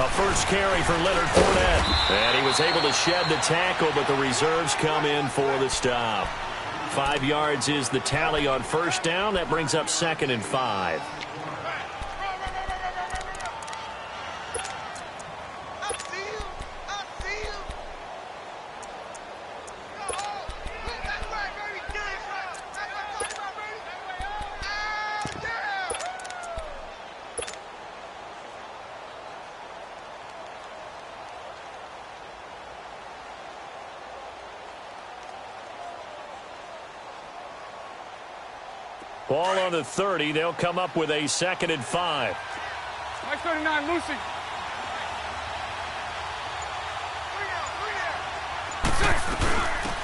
A first carry for Leonard Fournette. And he was able to shed the tackle, but the reserves come in for the stop. 5 yards is the tally on first down. That brings up 2nd and 5. Ball on the 30. They'll come up with a 2nd and 5. Mike 39, Lucy.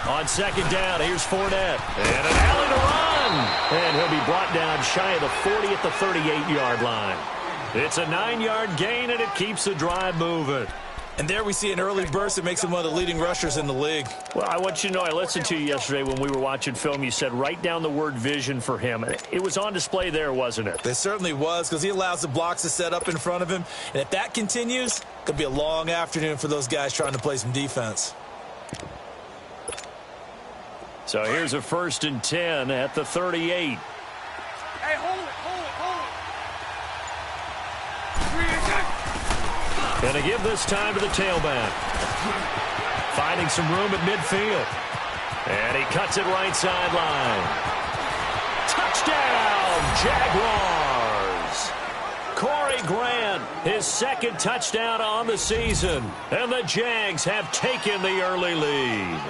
On 2nd down, here's Fournette. And an alley to run. And he'll be brought down shy of the 40 at the 38-yard line. It's a 9-yard gain, and it keeps the drive moving. And there we see an early burst that makes him one of the leading rushers in the league. Well, I want you to know, I listened to you yesterday when we were watching film. You said write down the word vision for him. It was on display there, wasn't it? It certainly was, because he allows the blocks to set up in front of him. And if that continues, it could be a long afternoon for those guys trying to play some defense. So here's a 1st and 10 at the 38. Hey, hold it. Going to give this time to the tailback. Finding some room at midfield. And he cuts it right sideline. Touchdown, Jaguars! Corey Grant, his 2nd touchdown on the season. And the Jags have taken the early lead.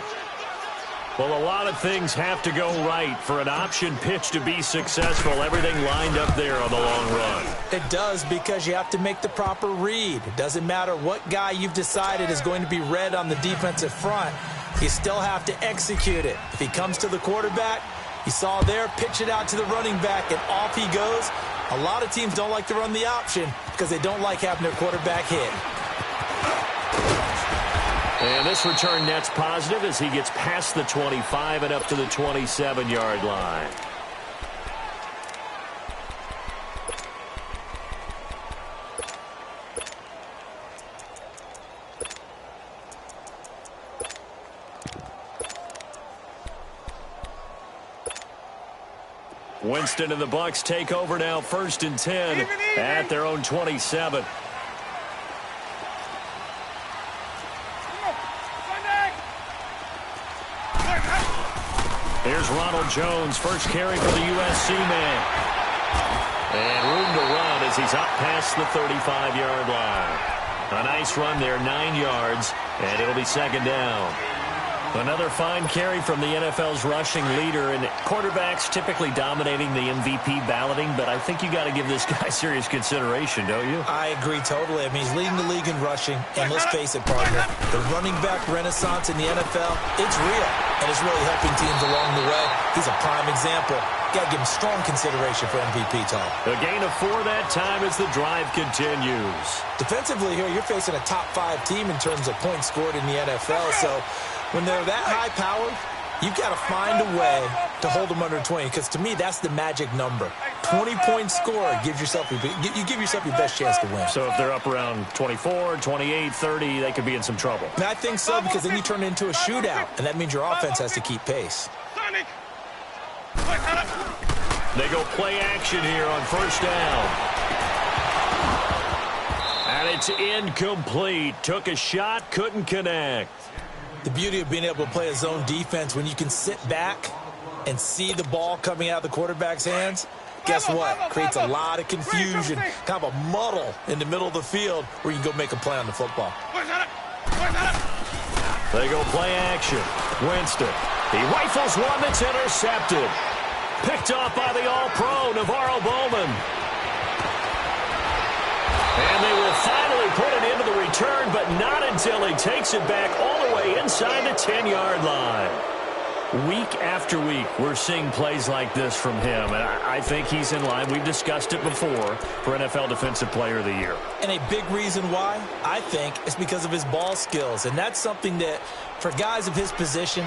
Well, a lot of things have to go right for an option pitch to be successful. Everything lined up there on the long run. It does, because you have to make the proper read. It doesn't matter what guy you've decided is going to be read on the defensive front. You still have to execute it. If he comes to the quarterback, you saw there, pitch it out to the running back, and off he goes. A lot of teams don't like to run the option because they don't like having their quarterback hit. And this return net's positive as he gets past the 25 and up to the 27-yard line. Winston and the Bucs take over now, 1st and 10 at their own 27. Here's Ronald Jones, first carry for the USC man. And room to run as he's up past the 35-yard line. A nice run there, 9 yards, and it'll be 2nd down. Another fine carry from the NFL's rushing leader, and quarterbacks typically dominating the MVP balloting, but I think you got to give this guy serious consideration, don't you? I agree totally. I mean, he's leading the league in rushing, and let's face it, partner, the running back renaissance in the NFL, it's real, and it's really helping teams along the way. He's a prime example. Got to give him strong consideration for MVP talk. A gain of 4 that time as the drive continues. Defensively here, you're facing a top-5 team in terms of points scored in the NFL, so when they're that high-powered, you've got to find a way to hold them under 20, because to me, that's the magic number. 20-point score gives yourself you give yourself your best chance to win. So if they're up around 24, 28, 30, they could be in some trouble. And I think so, because then you turn it into a shootout, and that means your offense has to keep pace. They go play action here on 1st down. And it's incomplete. Took a shot, couldn't connect. The beauty of being able to play a zone defense when you can sit back and see the ball coming out of the quarterback's hands, guess what? Creates a lot of confusion, kind of a muddle in the middle of the field where you can go make a play on the football. They go play action. Winston. He rifles one that's intercepted. Picked off by the All-Pro, Navarro Bowman. And they will finally put it into the return, but not until he takes it back all the way inside the 10-yard line. Week after week, we're seeing plays like this from him, and I think he's in line. We've discussed it before for NFL Defensive Player of the Year. And a big reason why, I think, is because of his ball skills, and that's something that, for guys of his position,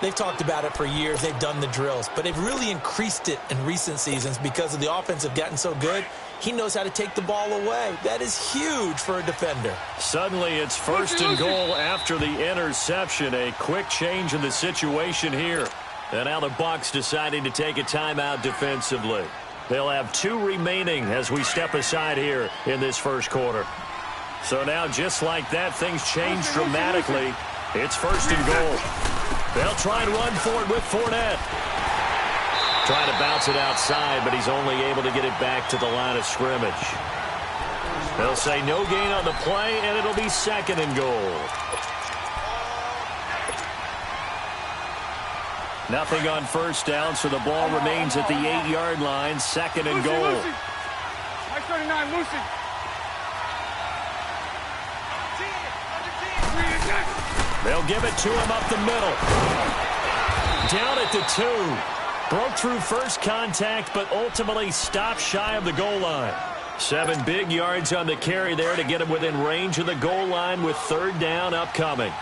They've talked about it for years. They've done the drills, but they've really increased it in recent seasons because of the offense have gotten so good. He knows how to take the ball away. That is huge for a defender. Suddenly it's first and goal after the interception. A quick change in the situation here. And now the Bucs deciding to take a timeout defensively. They'll have 2 remaining as we step aside here in this first quarter. So now just like that, things change dramatically. It's first and goal. They'll try and run for it with Fournette. Trying to bounce it outside, but he's only able to get it back to the line of scrimmage. They'll say no gain on the play, and it'll be second and goal. Nothing on first down, so the ball remains at the 8-yard line, second and goal. Lucy. Mike 39, Lucy. They'll give it to him up the middle. Down at the 2. Broke through first contact, but ultimately stopped shy of the goal line. 7 big yards on the carry there to get him within range of the goal line with third down upcoming.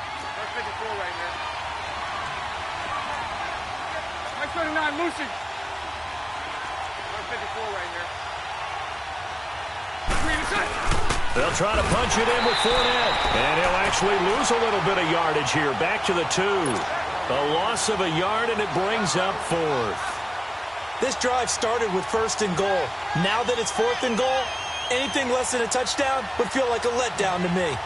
Mike 39, Lucy. 54 right here. They'll try to punch it in with Fournette. And he'll actually lose a little bit of yardage here. Back to the 2. A loss of a yard, and it brings up 4th. This drive started with first and goal. Now that it's 4th and goal, anything less than a touchdown would feel like a letdown to me.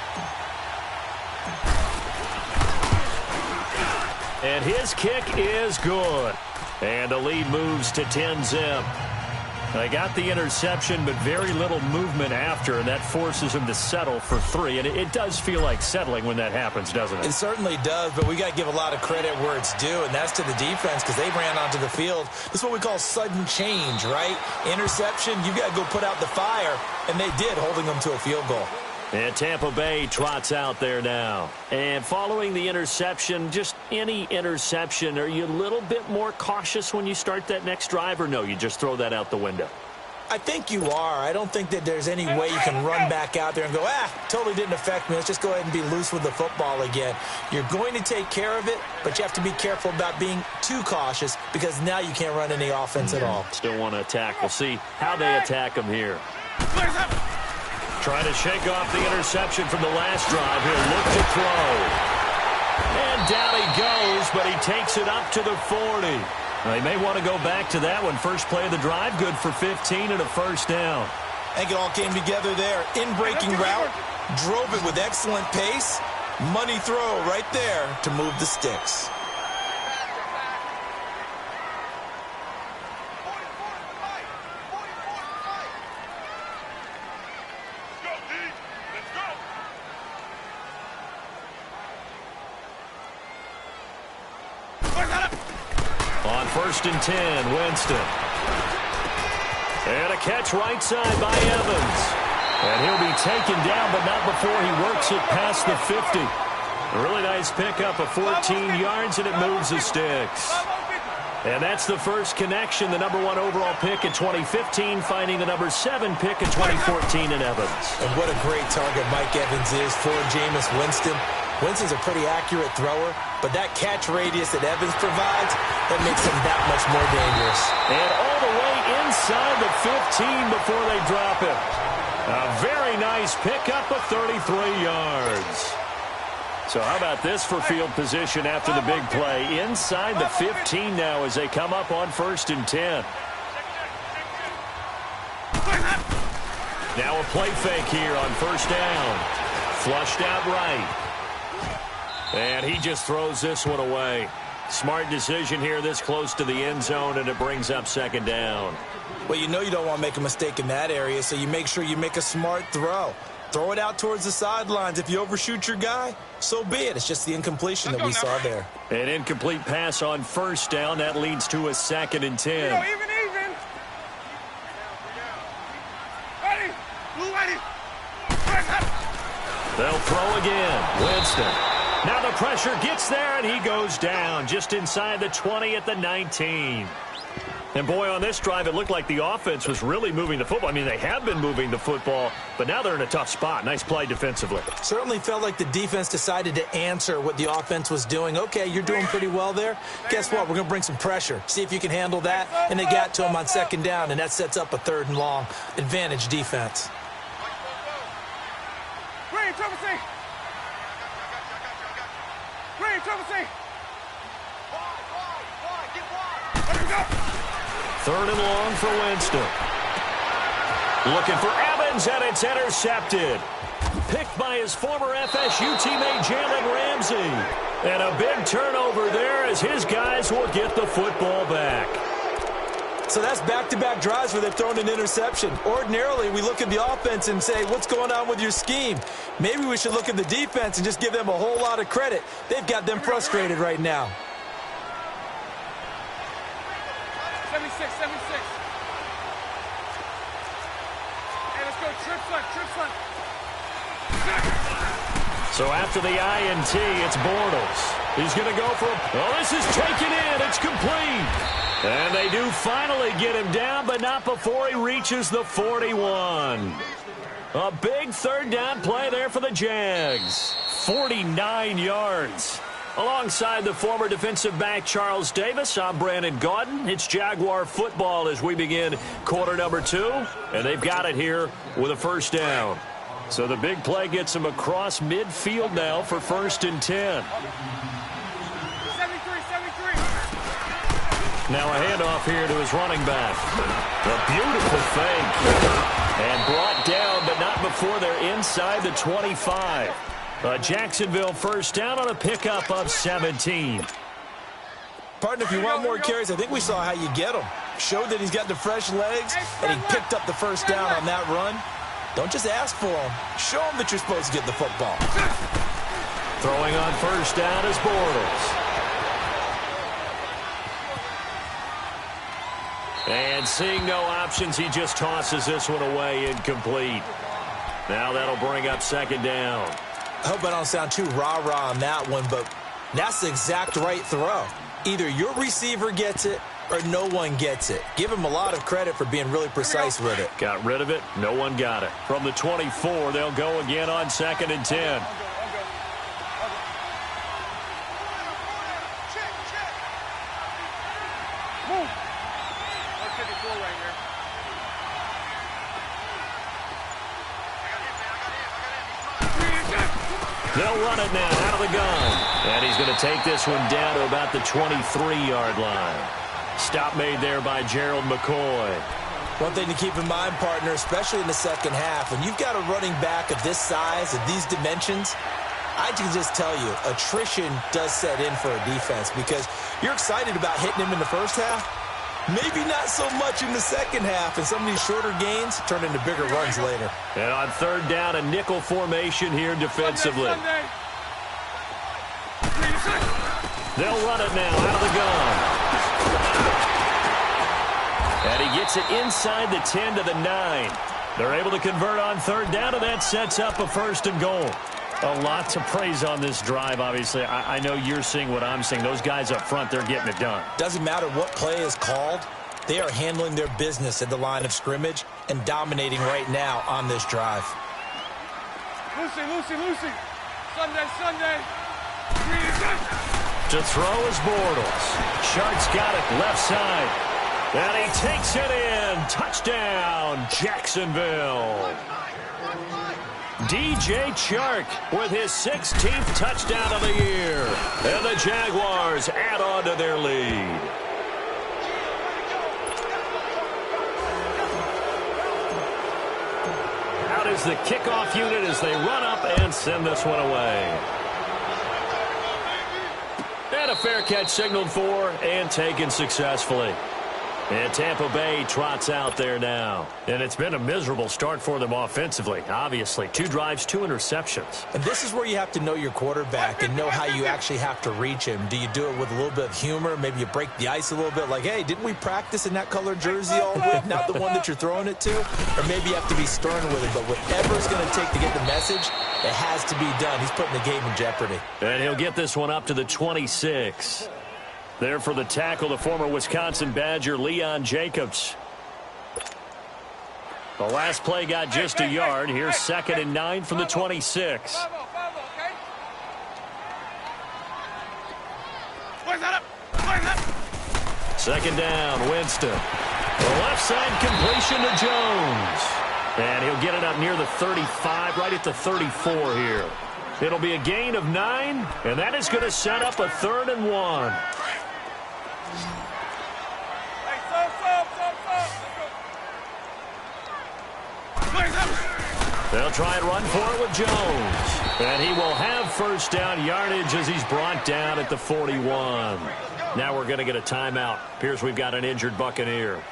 And his kick is good. And the lead moves to 10-zip. They got the interception, but very little movement after, and that forces him to settle for 3. And it does feel like settling when that happens, doesn't it? It certainly does, but we got to give a lot of credit where it's due, and that's to the defense because they ran onto the field. This is what we call sudden change, right? Interception, you got to go put out the fire, and they did, holding them to a field goal. And Tampa Bay trots out there now. And following the interception, just any interception, are you a little bit more cautious when you start that next drive, or no, you just throw that out the window? I think you are. I don't think that there's any way you can run back out there and go, totally didn't affect me. Let's just go ahead and be loose with the football again. You're going to take care of it, but you have to be careful about being too cautious because now you can't run any offense at all. Still want to attack. We'll see how they attack him here. Trying to shake off the interception from the last drive. He'll look to throw. And down he goes, but he takes it up to the 40. They may want to go back to that one. First play of the drive, good for 15 and a first down. I think it all came together there. In-breaking route, drove it with excellent pace. Money throw right there to move the sticks. On first and 10, Winston. And a catch right side by Evans. And he'll be taken down, but not before he works it past the 50. A really nice pickup of 14 yards, and it moves the sticks. And that's the first connection, the number 1 overall pick in 2015, finding the number 7 pick in 2014 in Evans. And what a great target Mike Evans is for Jameis Winston. Winston's a pretty accurate thrower, but that catch radius that Evans provides, that makes him that much more dangerous. And all the way inside the 15 before they drop him. A very nice pickup of 33 yards. So how about this for field position after the big play? Inside the 15 now as they come up on first and 10. Now a play fake here on first down. Flushed out right. And he just throws this one away. Smart decision here this close to the end zone, and it brings up second down. Well, you know you don't want to make a mistake in that area, so you make sure you make a smart throw. Throw it out towards the sidelines. If you overshoot your guy, so be it. It's just the incompletion that we saw there. An incomplete pass on first down. That leads to a second and 10. Even. Ready. Blue ready. They'll throw again. Winston. Now the pressure gets there, and he goes down just inside the 20 at the 19. And, boy, on this drive, it looked like the offense was really moving the football. I mean, they have been moving the football, but now they're in a tough spot. Nice play defensively. Certainly felt like the defense decided to answer what the offense was doing. Okay, you're doing pretty well there. Guess what? We're going to bring some pressure. See if you can handle that. And they got to him on second down, and that sets up a 3rd and long. Advantage defense. Green, triple C. Green, triple C. Let me go. 3rd and long for Winston. Looking for Evans, and it's intercepted. Picked by his former FSU teammate Jalen Ramsey. And a big turnover there as his guys will get the football back. So that's back-to-back drives where they've thrown an interception. Ordinarily, we look at the offense and say, what's going on with your scheme? Maybe we should look at the defense and just give them a whole lot of credit. They've got them frustrated right now. 76, 76. Hey, let's go. Trip front, trip front. So after the INT, it's Bortles. He's going to go for a... Oh, this is taken in. It's complete. And they do finally get him down, but not before he reaches the 41. A big 3rd down play there for the Jags. 49 yards. Alongside the former defensive back Charles Davis, I'm Brandon Gaudin. It's Jaguar football as we begin quarter number 2. And they've got it here with a 1st down. So the big play gets him across midfield now for 1st and 10. 73, 73. Now a handoff here to his running back. A beautiful fake. And brought down, but not before they're inside the 25. Jacksonville 1st down on a pickup of 17. Partner, if you want more carries, I think we saw how you get them. Showed that he's got the fresh legs, and he picked up the 1st down on that run. Don't just ask for them. Show them that you're supposed to get the football. Throwing on 1st down is Bortles. And seeing no options, he just tosses this one away incomplete. Now that'll bring up 2nd down. I hope I don't sound too rah-rah on that one, but that's the exact right throw. Either your receiver gets it or no one gets it. Give him a lot of credit for being really precise with it. Got rid of it. No one got it. From the 24, they'll go again on 2nd and 10. Move. 154 right here. They'll run it now out of the gun. And he's going to take this one down to about the 23-yard line. Stop made there by Gerald McCoy. One thing to keep in mind, partner, especially in the second half, when you've got a running back of this size, of these dimensions, I can just tell you, attrition does set in for a defense because you're excited about hitting him in the first half. Maybe not so much in the second half, and some of these shorter gains turn into bigger runs later. And on 3rd down, a nickel formation here defensively. They'll run it now out of the gun. And he gets it inside the 10 to the 9. They're able to convert on 3rd down, and that sets up a 1st and goal. A lot to praise on this drive, obviously. I know you're seeing what I'm seeing. Those guys up front, they're getting it done. Doesn't matter what play is called. They are handling their business at the line of scrimmage and dominating right now on this drive. Lucy, Lucy, Lucy. Sunday, Sunday. To throw is Bortles. Shark's got it left side. And he takes it in. Touchdown, Jacksonville. DJ Chark with his 16th touchdown of the year. And the Jaguars add on to their lead. Out is the kickoff unit as they run up and send this one away. And a fair catch signaled for and taken successfully. And Tampa Bay trots out there now. And it's been a miserable start for them offensively, obviously. 2 drives, 2 interceptions. And this is where you have to know your quarterback and know how you actually have to reach him. Do you do it with a little bit of humor? Maybe you break the ice a little bit like, hey, didn't we practice in that colored jersey all week? Not the one that you're throwing it to? Or maybe you have to be stern with it. But whatever it's going to take to get the message, it has to be done. He's putting the game in jeopardy. And he'll get this one up to the 26. There for the tackle, the former Wisconsin Badger, Leon Jacobs. The last play got just a yard. Here's 2nd and 9 from the 26. Second down, Winston. The left side completion to Jones. And he'll get it up near the 35, right at the 34 here. It'll be a gain of 9, and that is going to set up a 3rd and 1. They'll try and run for it with Jones. And he will have first down yardage as he's brought down at the 41. Now we're going to get a timeout. Appears we've got an injured Buccaneer.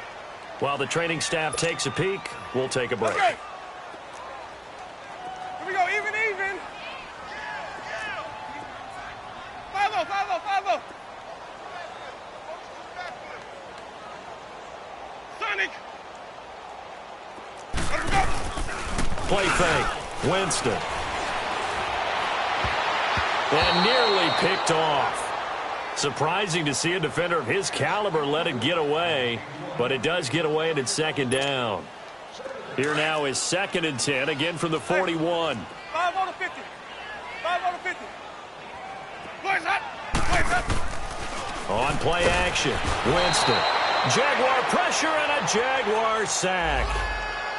While the training staff takes a peek, we'll take a break. Okay. Here we go, even. 5-0, 5-0, 5-0. Sonic. Let him go. Play fake. Winston. And nearly picked off. Surprising to see a defender of his caliber let it get away, but it does get away and it's 2nd down. Here now is 2nd and 10, again from the 41. 5 on the 50. 5 on the 50. Plays up. Plays up. On play action, Winston. Jaguar pressure and a Jaguar sack.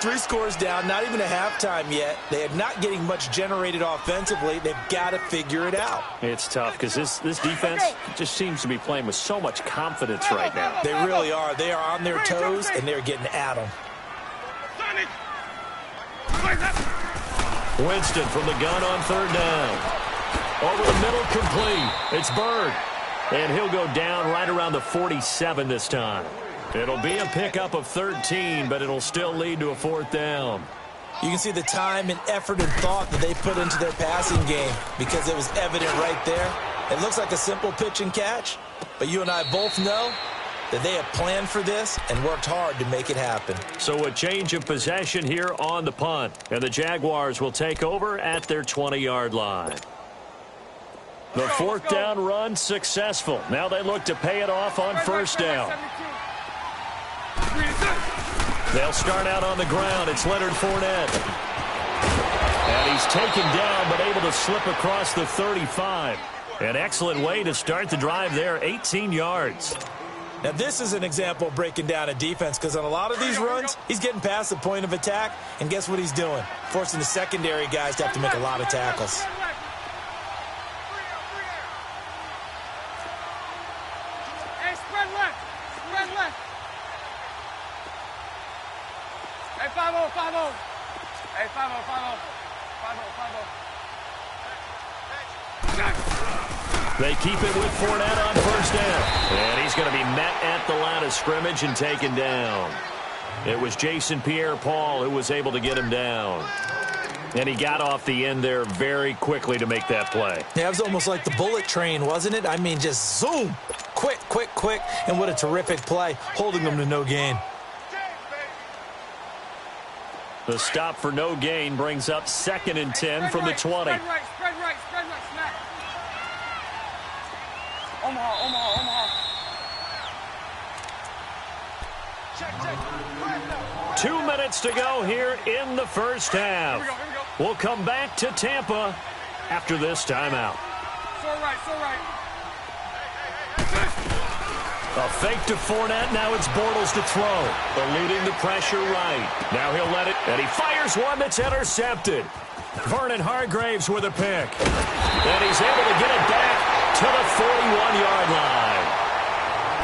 3 scores down, not even a halftime yet. They are not getting much generated offensively. They've got to figure it out. It's tough because this defense just seems to be playing with so much confidence right now. They really are. They are on their toes, and they're getting at them. Winston from the gun on 3rd down. Over the middle, complete. It's Bird. And he'll go down right around the 47 this time. It'll be a pickup of 13, but it'll still lead to a 4th down. You can see the time and effort and thought that they put into their passing game because it was evident right there. It looks like a simple pitch and catch, but you and I both know that they have planned for this and worked hard to make it happen. So a change of possession here on the punt, and the Jaguars will take over at their 20-yard line. The 4th down run successful. Now they look to pay it off on 1st down. They'll start out on the ground. It's Leonard Fournette. And he's taken down but able to slip across the 35. An excellent way to start the drive there, 18 yards. Now this is an example of breaking down a defense because on a lot of these runs, he's getting past the point of attack, and guess what he's doing? Forcing the secondary guys to have to make a lot of tackles. Hey, spread left. Spread left. Hey, 5-0, 5-0. Hey, 5-0, 5-0. 5-0, 5-0. They keep it with Fournette on 1st down. And he's going to be met at the line of scrimmage and taken down. It was Jason Pierre-Paul who was able to get him down. And he got off the end there very quickly to make that play. Yeah, it was almost like the bullet train, wasn't it? I mean, just zoom. Quick, quick, quick. And what a terrific play, holding them to no gain. The stop for no gain brings up 2nd and 10 from the 20. Spread right, smack. Omaha. Check. 2 minutes to go here in the 1st half. Here we go. We'll come back to Tampa after this timeout. So right. A fake to Fournette. Now it's Bortles to throw. Eluding the pressure right. Now he'll let it. And he fires one that's intercepted. Vernon Hargreaves with a pick. And he's able to get it back to the 41-yard line.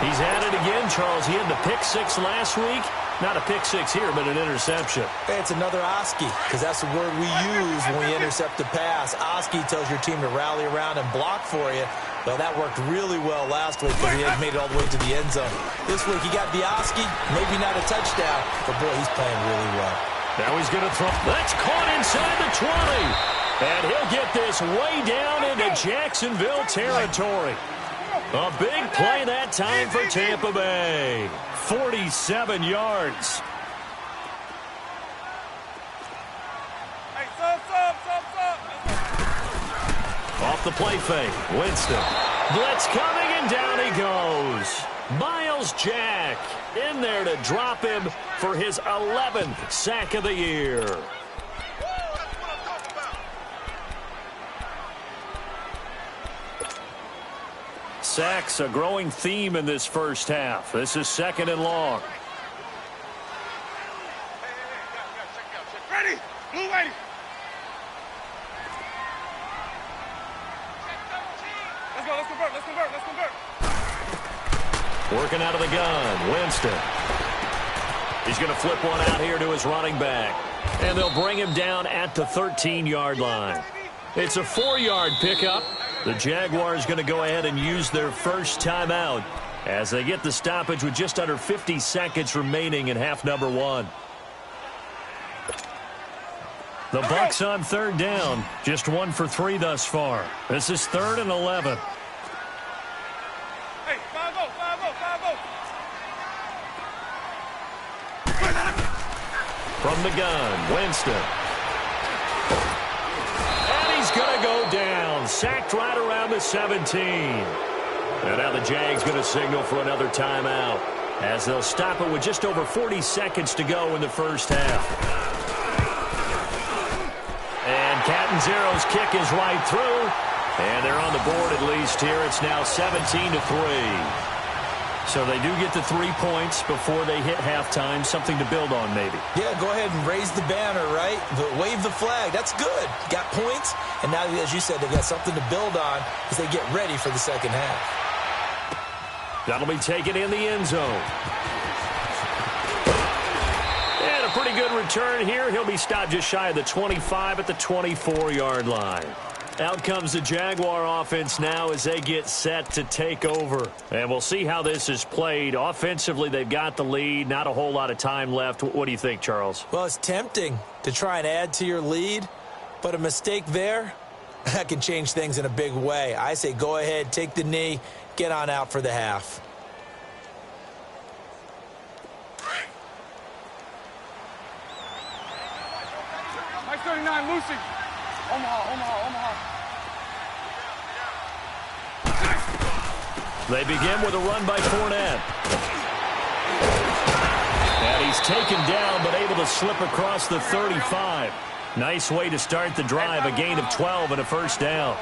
He's had it again, Charles. He had the pick 6 last week. Not a pick 6 here, but an interception. Hey, it's another Oski, because that's the word we use when we intercept a pass. Oski tells your team to rally around and block for you. Well, that worked really well last week because he had made it all the way to the end zone. This week, he got the Oski, maybe not a touchdown, but boy, he's playing really well. Now he's going to throw. That's caught inside the 20. And he'll get this way down into Jacksonville territory. A big play that time for Tampa Bay. 47 yards. Hey, sub. Off the play fake. Winston. Blitz coming And down he goes. Myles Jack in there to drop him for his 11th sack of the year. Sacks, a growing theme in this first half. This is 2nd and long. Ready? Blue ready. Let's go, let's convert, let's convert, let's convert. Working out of the gun, Winston. He's going to flip one out here to his running back. And they'll bring him down at the 13-yard line. It's a 4-yard pickup. The Jaguars going to go ahead and use their first timeout as they get the stoppage with just under 50 seconds remaining in half number 1. The Bucs on 3rd down, just 1 for 3 thus far. This is 3rd and 11. Hey, 5-0, 5-0, 5-0. From the gun, Winston. And he's going to go down, sacked right around the 17. And now the Jags going to signal for another timeout as they'll stop it with just over 40 seconds to go in the first half. And Catanzero's kick is right through. And they're on the board at least here. It's now 17-3. So they do get the 3 points before they hit halftime. Something to build on, maybe. Yeah, go ahead and raise the banner, right? Wave the flag. That's good. Got points. And now, as you said, they've got something to build on as they get ready for the second half. That'll be taken in the end zone. And a pretty good return here. He'll be stopped just shy of the 25 at the 24-yard line. Out comes the Jaguar offense now as they get set to take over. And we'll see how this is played. Offensively, they've got the lead. Not a whole lot of time left. What do you think, Charles? Well, it's tempting to try and add to your lead, but a mistake there, that can change things in a big way. I say go ahead, take the knee, get on out for the half. Mike 39, Lucy. Omaha. They begin with a run by Fournette. And he's taken down, but able to slip across the 35. Nice way to start the drive, a gain of 12 and a first down.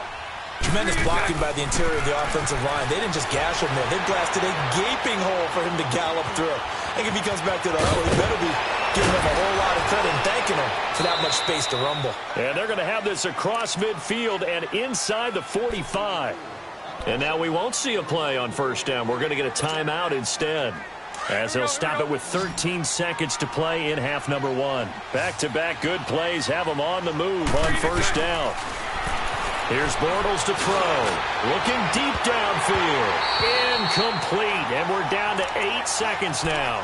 Tremendous blocking by the interior of the offensive line. They didn't just gash him there. They blasted a gaping hole for him to gallop through. I think if he comes back to the huddle, he better be giving him a whole lot of credit and thanking him for that much space to rumble. And they're going to have this across midfield and inside the 45. And now we won't see a play on first down. We're going to get a timeout instead, as they'll stop it with 13 seconds to play in half number 1. Back-to-back good plays have them on the move on first down. Here's Bortles to throw. Looking deep downfield. Incomplete. And we're down to 8 seconds now.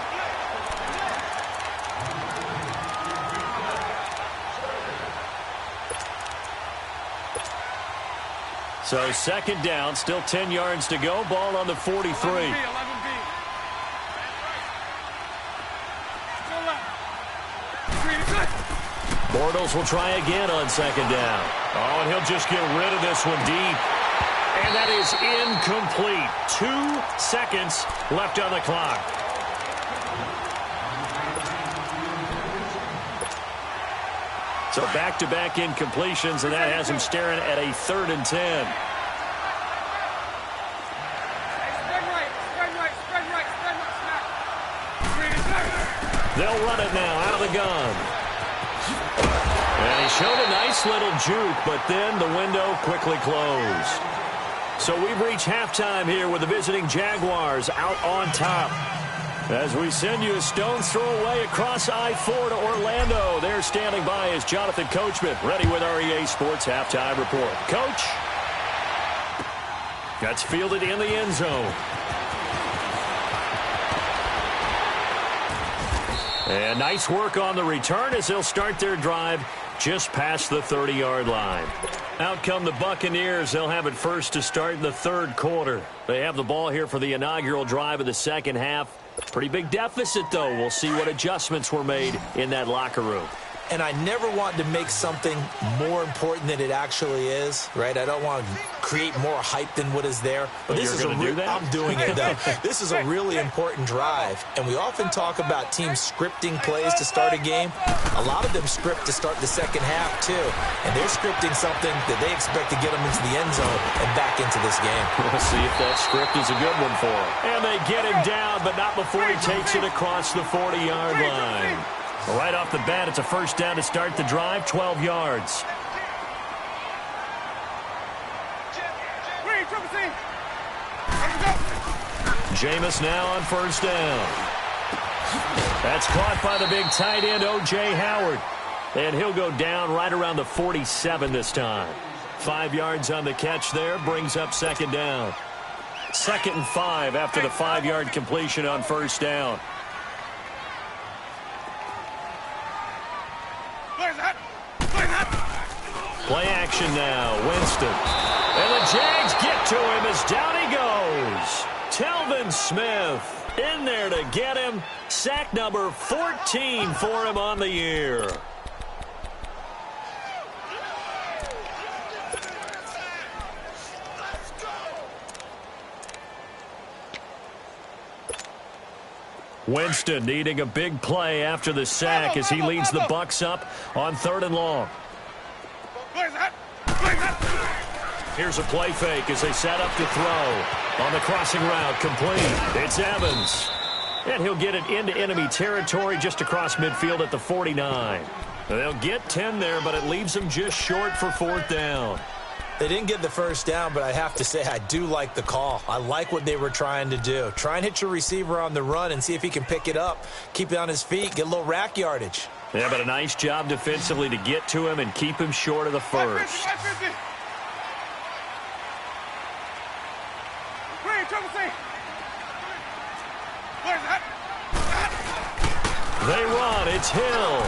So second down, still 10 yards to go. Ball on the 43. 11B. Bortles will try again on second down. Oh, and he'll just get rid of this one deep. And that is incomplete. 2 seconds left on the clock. So back-to-back incompletions, and that has him staring at a 3rd and 10. Spread right, snap. They'll run it now out of the gun. And he showed a nice little juke, but then the window quickly closed. So we've reached halftime here with the visiting Jaguars out on top. As we send you a stone's throw away across I-4 to Orlando. There standing by is Jonathan Coachman, ready with our EA Sports Halftime Report. Coach, that's fielded in the end zone. And nice work on the return as they'll start their drive just past the 30-yard line. Out come the Buccaneers. They'll have it first to start in the 3rd quarter. They have the ball here for the inaugural drive of the second half. Pretty big deficit, though. We'll see what adjustments were made in that locker room. and I never want to make something more important than it actually is, right? I don't want to create more hype than what is there. But this is I'm doing it, though. This is a really important drive, and we often talk about teams scripting plays to start a game. A lot of them script to start the second half, too, and they're scripting something that they expect to get them into the end zone and back into this game. We'll see if that script is a good one for him. And they get him down, but not before he takes it across the 40-yard line. Right off the bat, it's a first down to start the drive, 12 yards. Jameis now on first down. That's caught by the big tight end, O.J. Howard. And he'll go down right around the 47 this time. 5 yards on the catch there, brings up second down. 2nd and 5 after the 5-yard completion on first down. Play action now, Winston. And the Jags get to him as down he goes. Telvin Smith in there to get him. Sack number 14 for him on the year. Winston needing a big play after the sack as he leads the Bucs up on 3rd and long. Here's a play fake as they set up to throw. On the crossing route, complete. It's Evans. And he'll get it into enemy territory just across midfield at the 49. They'll get 10 there, but it leaves them just short for 4th down. They didn't get the first down, but I have to say I do like the call. I like what they were trying to do. Try and hit your receiver on the run and see if he can pick it up. Keep it on his feet, get a little rack yardage. Yeah, but a nice job defensively to get to him and keep him short of the first. They run. It's Hill.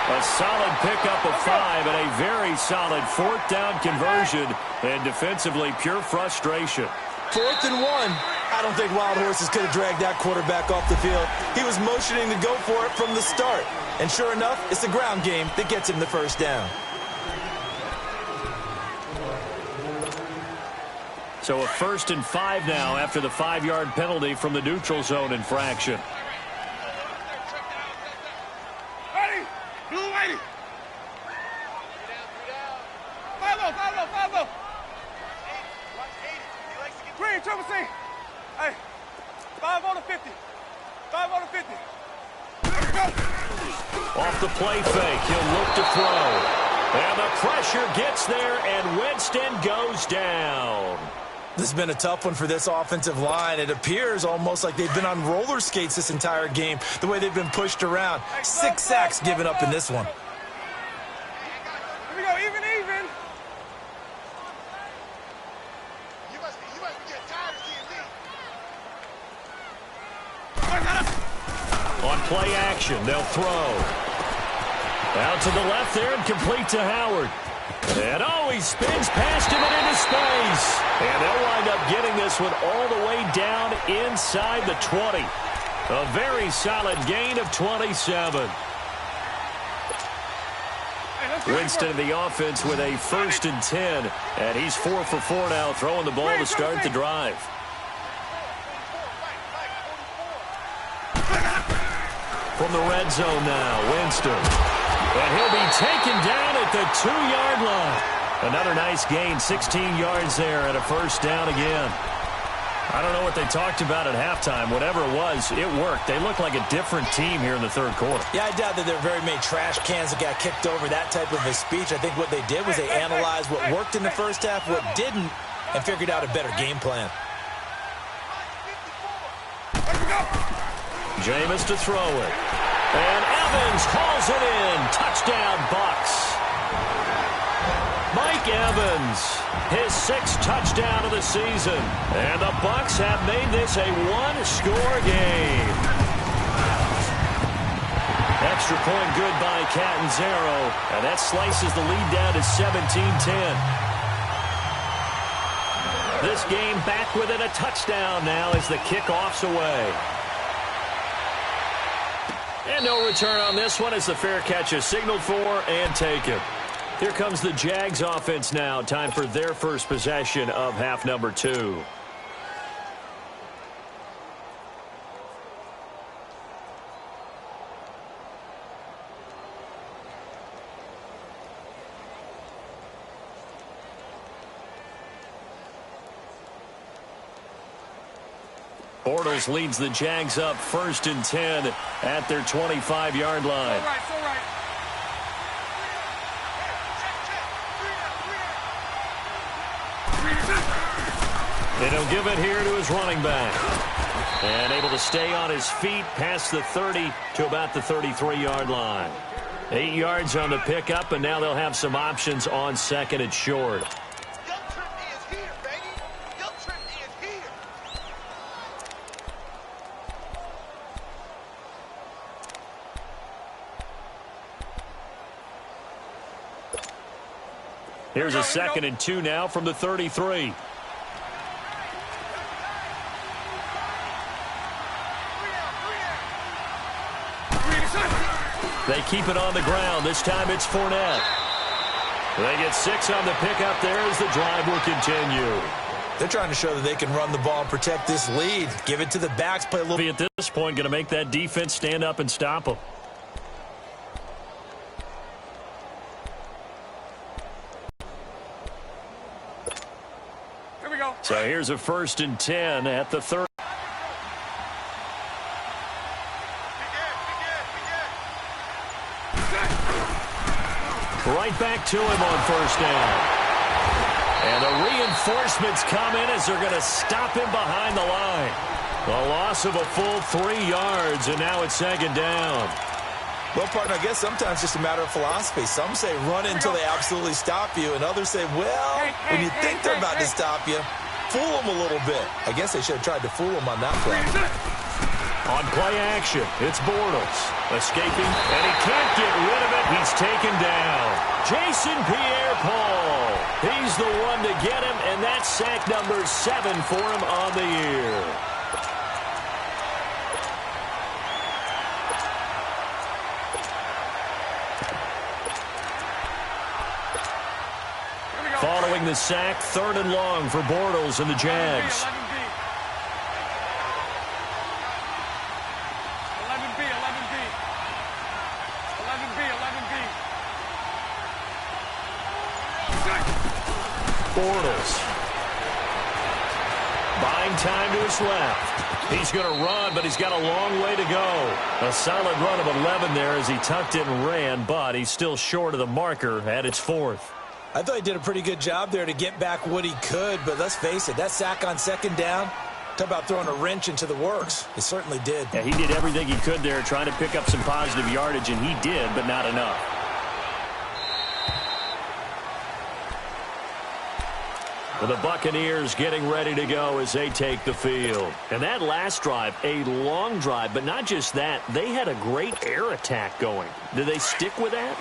A solid pickup of 5 and a very solid 4th down conversion. And defensively, pure frustration. 4th and 1. I don't think Wild Horses could have dragged that quarterback off the field. He was motioning to go for it from the start. And sure enough, it's the ground game that gets him the first down. So a 1st and 5 now after the 5-yard penalty from the neutral zone infraction. Hey, 5 on the 50. 5 on the 50. Off the play fake, he'll look to throw. And the pressure gets there, and Winston goes down. This has been a tough one for this offensive line. It appears almost like they've been on roller skates this entire game, the way they've been pushed around. 6 sacks given up in this one. Here we go, even. On play action, they'll throw. Out to the left there and complete to Howard. And he spins past him and into space. And they'll wind up getting this one all the way down inside the 20. A very solid gain of 27. Winston in the offense with a 1st and 10. And he's 4 for 4 now, throwing the ball to start the drive. From the red zone now, Winston. And he'll be taken down at the 2-yard line. Another nice gain, 16 yards there and a first down again. I don't know what they talked about at halftime. Whatever it was, it worked. They look like a different team here in the 3rd quarter. Yeah, I doubt that there are very many trash cans that got kicked over, that type of a speech. I think what they did was they analyzed what worked in the first half, what didn't, and figured out a better game plan. Jameis to throw it. And Evans hauls it in. Touchdown, Bucs. Mike Evans, his 6th touchdown of the season. And the Bucs have made this a 1-score game. Extra point good by Catanzaro. And that slices the lead down to 17-10. This game back within a touchdown now as the kickoff's away. And no return on this one as the fair catch is signaled for and taken. Here comes the Jags offense now. Time for their first possession of half number 2. Bortles leads the Jags up 1st and 10 at their 25-yard line. All right, all right. And he'll give it here to his running back. And able to stay on his feet past the 30 to about the 33-yard line. 8 yards on the pickup, and now they'll have some options on 2nd and short. Here's a 2nd and 2 now from the 33. They keep it on the ground. This time it's Fournette. They get 6 on the pickup there as the drive will continue. They're trying to show that they can run the ball and protect this lead. Give it to the backs, play a little. At this point, going to make that defense stand up and stop them. Here we go. So here's a 1st and 10 at the 30. Right back to him on 1st down. And the reinforcements come in as they're going to stop him behind the line. A loss of a full 3 yards, and now it's 2nd down. Well, partner, I guess sometimes it's just a matter of philosophy. Some say run until they absolutely stop you, and others say, well, when you think they're about to stop you, fool them a little bit. I guess they should have tried to fool them on that play. On play action, it's Bortles. Escaping, and he can't get rid of it. He's taken down. Jason Pierre-Paul. He's the one to get him, and that's sack number 7 for him on the year. Following the sack, 3rd and long for Bortles and the Jags. 11B. Bortles. Buying time to his left. He's going to run, but he's got a long way to go. A solid run of 11 there as he tucked it and ran, but he's still short of the marker at its 4th. I thought he did a pretty good job there to get back what he could, but let's face it, that sack on 2nd down, talk about throwing a wrench into the works. He certainly did. Yeah, he did everything he could there trying to pick up some positive yardage, and he did, but not enough. Well, the Buccaneers getting ready to go as they take the field. And that last drive, a long drive, but not just that. They had a great air attack going. Do they stick with that?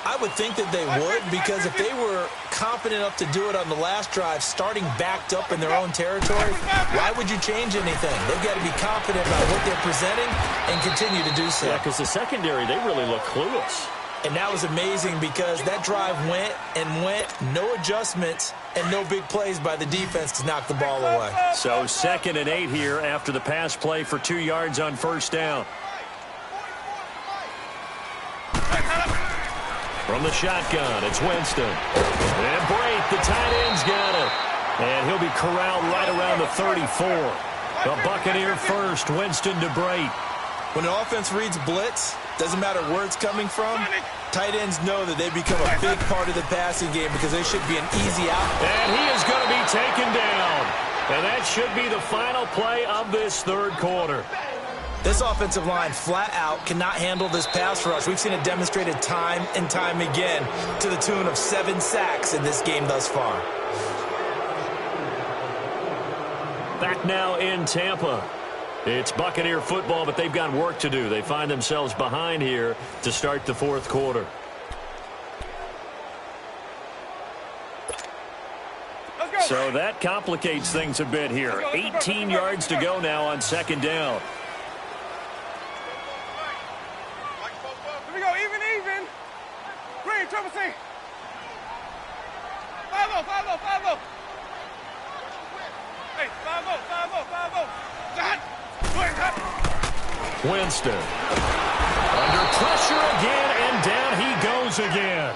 I would think that they would, because if they were confident enough to do it on the last drive, starting backed up in their own territory, why would you change anything? They've got to be confident about what they're presenting and continue to do so. Yeah, because the secondary, they really look clueless. And that was amazing because that drive went and went, no adjustments, and no big plays by the defense to knock the ball away. So 2nd and 8 here after the pass play for 2 yards on 1st down. From the shotgun, it's Winston. And Brate, the tight end's got it. And he'll be corralled right around the 34. The Buccaneer first, Winston to Brate. When an offense reads blitz, doesn't matter where it's coming from, tight ends know that they become a big part of the passing game because they should be an easy out. And he is going to be taken down. And that should be the final play of this 3rd quarter. This offensive line flat out cannot handle this pass rush. We've seen it demonstrated time and time again to the tune of 7 sacks in this game thus far. Back now in Tampa. It's Buccaneer football, but they've got work to do. They find themselves behind here to start the 4th quarter. So that complicates things a bit here. 18 yards to go now on 2nd down. Winston. Under pressure again, and down he goes again.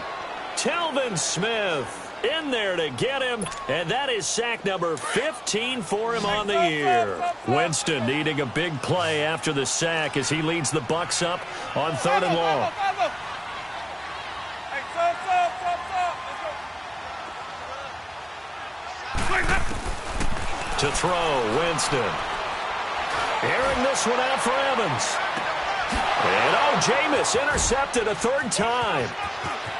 Telvin Smith in there to get him, and that is sack number 15 for him on the year. Winston needing a big play after the sack as he leads the Bucs up on 3rd and long. To throw, Winston. Airing this one out for Evans. And Jameis intercepted a 3rd time.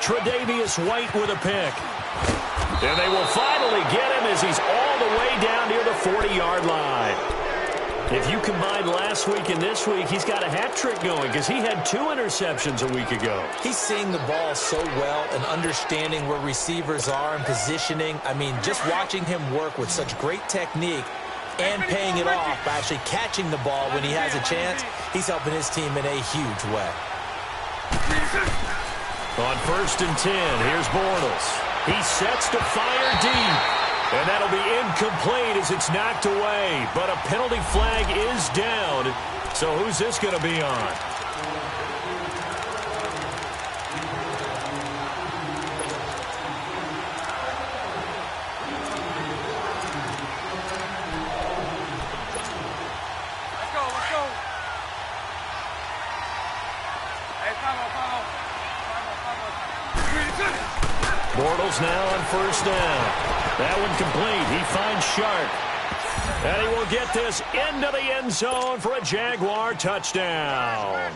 Tre'Davious White with a pick. And they will finally get him as he's all the way down near the 40-yard line. If you combine last week and this week, he's got a hat trick going because he had 2 interceptions a week ago. He's seeing the ball so well and understanding where receivers are and positioning. I mean, just watching him work with such great technique and paying it off by actually catching the ball when he has a chance, he's helping his team in a huge way. On 1st and 10, here's Bortles. He sets to fire deep. And that'll be incomplete as it's knocked away. But a penalty flag is down. So who's this going to be on? Let's go. Hey, follow. Bortles now on 1st down. That one complete. He finds Shark. And he will get this into the end zone for a Jaguar touchdown.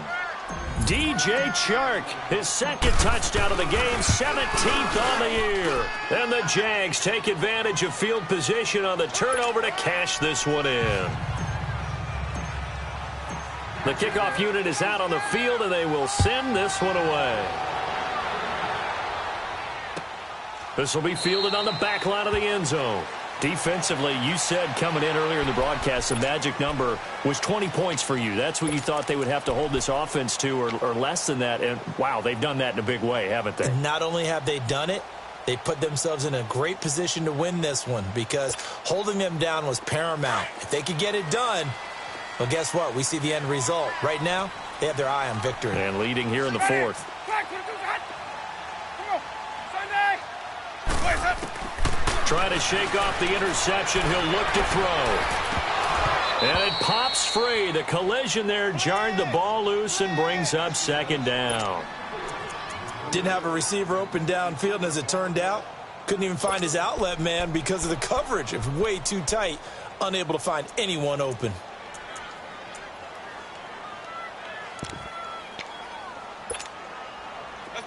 DJ Chark, his 2nd touchdown of the game, 17th on the year. And the Jags take advantage of field position on the turnover to cash this one in. The kickoff unit is out on the field, and they will send this one away. This will be fielded on the back line of the end zone. Defensively, you said coming in earlier in the broadcast, the magic number was 20 points for you. That's what you thought they would have to hold this offense to or less than that. And, wow, they've done that in a big way, haven't they? Not only have they done it, they put themselves in a great position to win this one because holding them down was paramount. If they could get it done, well, guess what? We see the end result. Right now, they have their eye on victory. And leading here in the 4th. Trying to shake off the interception. He'll look to throw. And it pops free. The collision there jarred the ball loose and brings up 2nd down. Didn't have a receiver open downfield, and as it turned out, couldn't even find his outlet man because of the coverage. It was way too tight. Unable to find anyone open.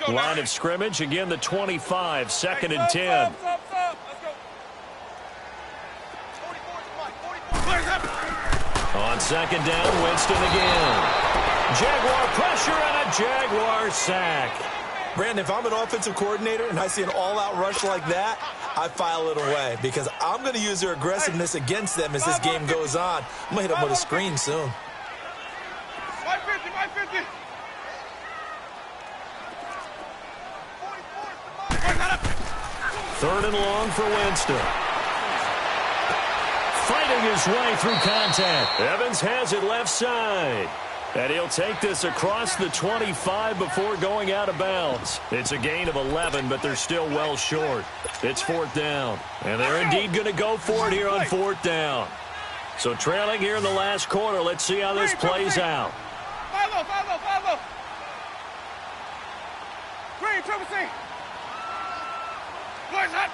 Line of scrimmage. Again, the 25. 2nd and 10. On 2nd down, Winston again. Jaguar pressure and a Jaguar sack. Brandon, if I'm an offensive coordinator and I see an all-out rush like that, I file it away because I'm going to use their aggressiveness against them as this game goes on. I'm going to hit them with a screen soon. 550. 3rd and long for Winston. Fighting his way through contact. Evans has it left side. And he'll take this across the 25 before going out of bounds. It's a gain of 11, but they're still well short. It's 4th down. And they're indeed going to go for it here on 4th down. So trailing here in the last quarter. Let's see how this plays out. Follow. Green, triple C. Boys, hot.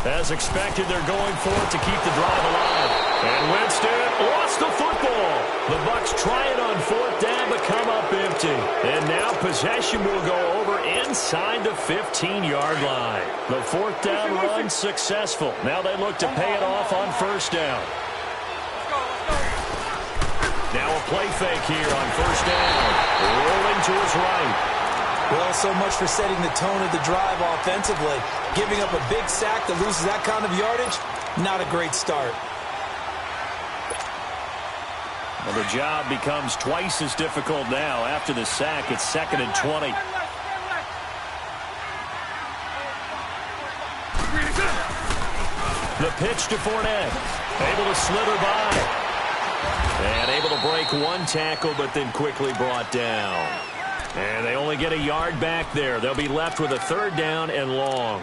As expected, they're going for it to keep the drive alive. And Winston lost the football. The Bucs try it on 4th down, but come up empty. And now possession will go over inside the 15-yard line. The 4th down run successful. Now they look to pay it off on 1st down. Now a play fake here on 1st down. Rolling to his right. Well, so much for setting the tone of the drive offensively. Giving up a big sack that loses that kind of yardage, not a great start. Well, the job becomes twice as difficult now after the sack. It's 2nd and 20. The pitch to Fournette. Able to slither by. And able to break one tackle, but then quickly brought down. And they only get a yard back there. They'll be left with a 3rd down and long.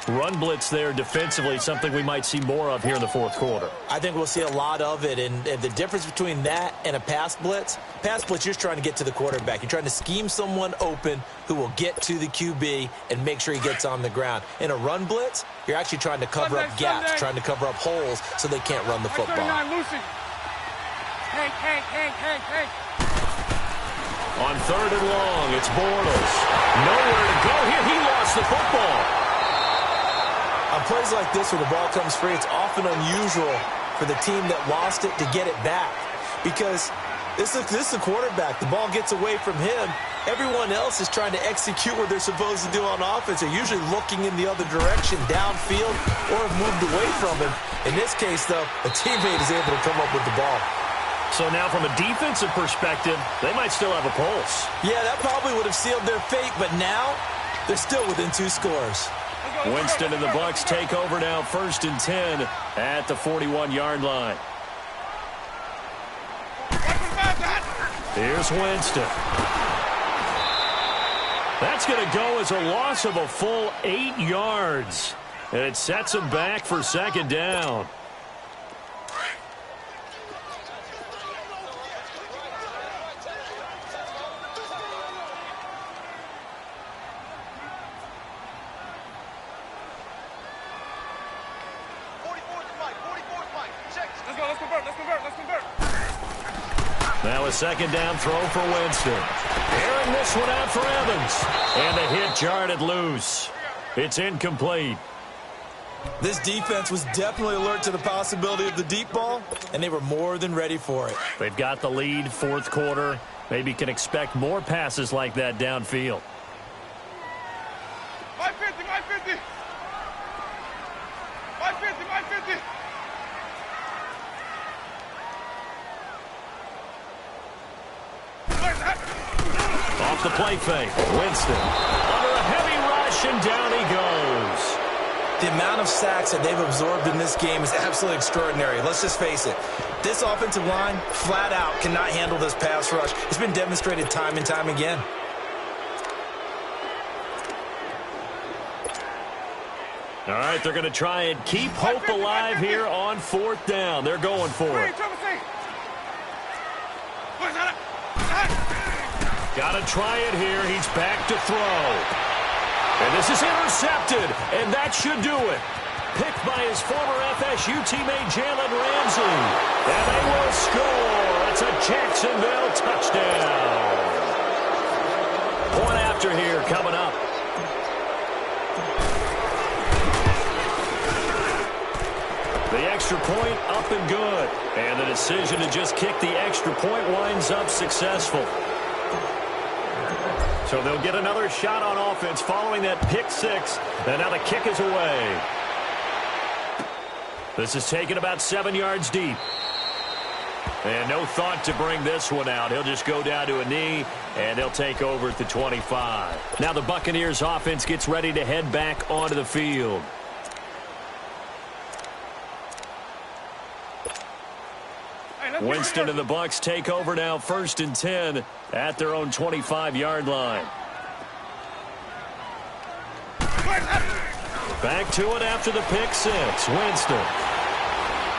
Run blitz there defensively, something we might see more of here in the 4th quarter. I think we'll see a lot of it, and the difference between that and a pass blitz, you're just trying to get to the quarterback. You're trying to scheme someone open who will get to the QB and make sure he gets on the ground. In a run blitz, you're actually trying to cover up gaps, trying to cover up holes so they can't run the football. Hank. On 3rd and long, it's Bortles. Nowhere to go here. He lost the football. On plays like this where the ball comes free, it's often unusual for the team that lost it to get it back. Because this is the quarterback. The ball gets away from him. Everyone else is trying to execute what they're supposed to do on offense. They're usually looking in the other direction, downfield, or have moved away from him. In this case, though, a teammate is able to come up with the ball. So now from a defensive perspective, they might still have a pulse. Yeah, that probably would have sealed their fate, but now they're still within 2 scores. Winston and the Bucs take over now, 1st and 10 at the 41-yard line. Here's Winston. That's going to go as a loss of a full 8 yards. And it sets him back for 2nd down. Now a 2nd down throw for Winston. Airing this one out for Evans. And the hit jarred it loose. It's incomplete. This defense was definitely alert to the possibility of the deep ball, and they were more than ready for it. They've got the lead, 4th quarter. Maybe can expect more passes like that downfield. 550. 550. Off the play fake. Winston under a heavy rush, and down he goes. The amount of sacks that they've absorbed in this game is absolutely extraordinary. Let's just face it. This offensive line, flat out, cannot handle this pass rush. It's been demonstrated time and time again. All right, they're going to try and keep hope alive here on 4th down. They're going for it. Got to try it here. He's back to throw. And this is intercepted, and that should do it. Picked by his former FSU teammate Jalen Ramsey. And they will score. It's a Jacksonville touchdown. Point after here coming up. The extra point up and good. And the decision to just kick the extra point winds up successful. So they'll get another shot on offense following that pick 6. And now the kick is away. This is taken about 7 yards deep. And no thought to bring this one out. He'll just go down to a knee, and they'll take over at the 25. Now the Buccaneers offense gets ready to head back onto the field. Winston and the Bucs take over now, 1st and 10 at their own 25-yard line. Back to it after the pick 6. Winston.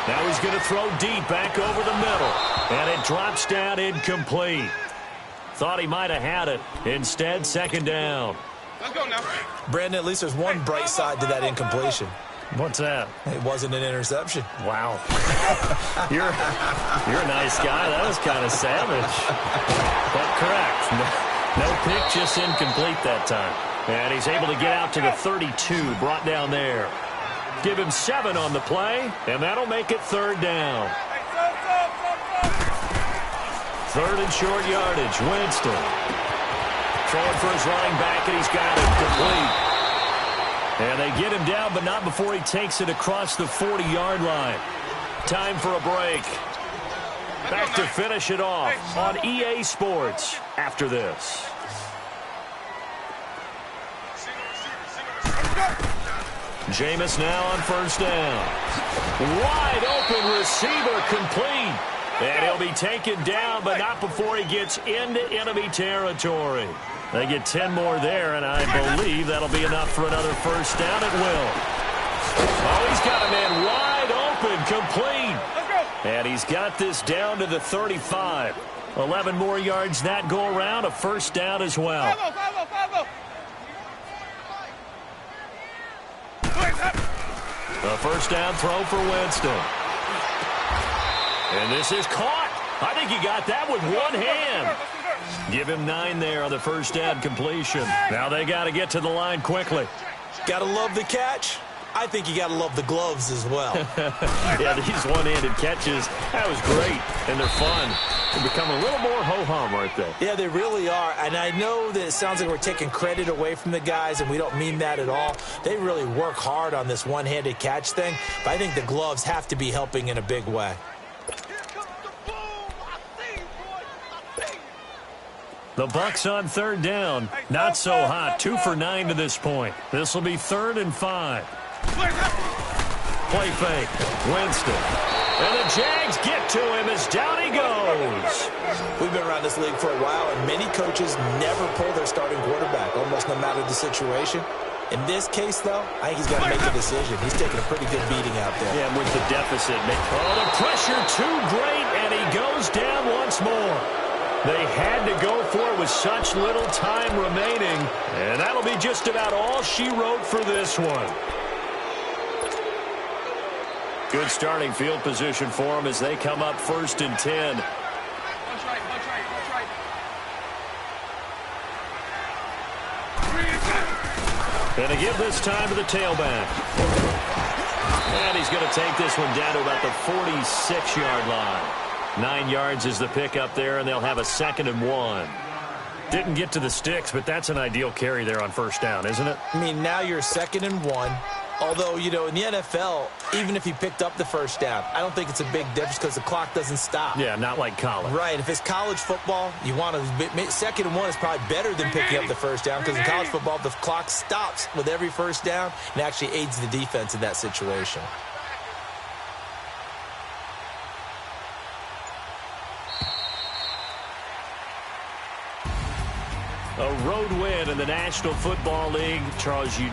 Now he's going to throw deep back over the middle. And it drops down incomplete. Thought he might have had it. Instead, 2nd down. Let's go now. Brandon, at least there's one bright side to that incompletion. What's that? It wasn't an interception. Wow. You're a nice guy. That was kind of savage. But correct. No pick, just incomplete that time. And he's able to get out to the 32, brought down there. Give him 7 on the play, and that'll make it 3rd down. 3rd and short yardage. Winston. Throwing for his running back, and he's got it complete. And they get him down, but not before he takes it across the 40-yard line. Time for a break. Back to finish it off on EA Sports after this. Jameis now on first down. Wide open receiver complete. And he'll be taken down, but not before he gets into enemy territory. They get 10 more there, and I believe that'll be enough for another first down. It will. Oh, he's got a man wide open, complete. And he's got this down to the 35. 11 more yards that go around, a first down as well. A first down throw for Winston. And this is caught. I think he got that with one hand. Give him 9 there on the first down completion. Now they got to get to the line quickly. Got to love the catch. I think you got to love the gloves as well. Yeah, these one-handed catches, that was great, and they're fun. They become a little more ho-hum, aren't they? Yeah, they really are. And I know that it sounds like we're taking credit away from the guys, and we don't mean that at all. They really work hard on this one-handed catch thing, but I think the gloves have to be helping in a big way. The Bucs on third down. Not so hot. 2 for 9 to this point. This will be 3rd and 5. Play fake. Winston. And the Jags get to him as down he goes. We've been around this league for a while, and many coaches never pull their starting quarterback, almost no matter the situation. In this case, though, I think he's got to make a decision. He's taking a pretty good beating out there. Yeah, with the deficit. Oh, the pressure too great, and he goes down once more. They had to go for it with such little time remaining, and that'll be just about all she wrote for this one. Good starting field position for them as they come up 1st and 10. Watch right. And to give this time to the tailback. And he's going to take this one down to about the 46-yard line. 9 yards is the pickup there, and they'll have a 2nd and 1. Didn't get to the sticks, but that's an ideal carry there on first down, isn't it? I mean, now you're 2nd and 1. Although, you know, in the NFL, even if he picked up the first down, I don't think it's a big difference because the clock doesn't stop. Yeah, not like college. Right. If it's college football, you want to 2nd and 1 is probably better than picking up the first down because in college football, the clock stops with every first down and actually aids the defense in that situation. A road win in the National Football League. Charles, you